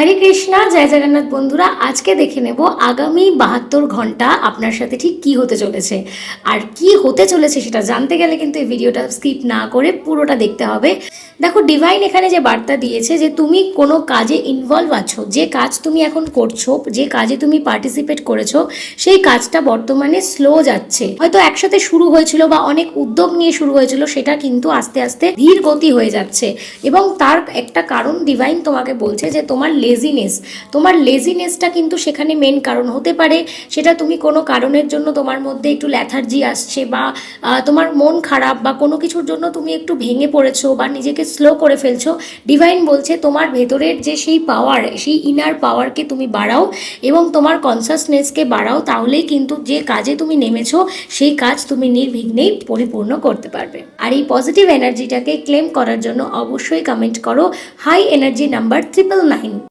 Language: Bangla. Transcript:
হরে কৃষ্ণা, জয় জগন্নাথ বন্ধুরা। আজকে দেখে নেব আগামী 72 ঘন্টা আপনার সাথে ঠিক কি হতে চলেছে। আর কি হতে চলেছে সেটা জানতে গেলে কিন্তু এই ভিডিওটা স্কিপ না করে পুরোটা দেখতে হবে। দেখো, ডিভাইন এখানে যে বার্তা দিয়েছে যে তুমি কোনো কাজে ইনভলভ আছো, যে কাজ তুমি এখন করছো, যে কাজে তুমি পার্টিসিপেট করেছো, সেই কাজটা বর্তমানে স্লো যাচ্ছে। হয়তো একসাথে শুরু হয়েছিল বা অনেক উদ্যোগ নিয়ে শুরু হয়েছিল, সেটা কিন্তু আস্তে আস্তে ধীর গতি হয়ে যাচ্ছে। এবং তার একটা কারণ ডিভাইন তোমাকে বলছে যে তোমার লেজিনেসটা কিন্তু সেখানে মেন কারণ হতে পারে। সেটা তুমি কোনো কারণের জন্য তোমার মধ্যে একটু ল্যাথার্জি আসছে, বা তোমার মন খারাপ, বা কোনো কিছুর জন্য তুমি একটু ভেঙে পড়েছো বা নিজেকে স্লো করে ফেলছো। ডিভাইন বলছে তোমার ভেতরের যে সেই পাওয়ার, সেই ইনার পাওয়ারকে তুমি বাড়াও এবং তোমার কনসাসনেসকে বাড়াও, তাহলেই কিন্তু যে কাজে তুমি নেমেছো সেই কাজ তুমি নির্বিঘ্নেই পরিপূর্ণ করতে পারবে। আর এই পজিটিভ এনার্জিটাকে ক্লেম করার জন্য অবশ্যই কমেন্ট করো হাই এনার্জি নাম্বার 999।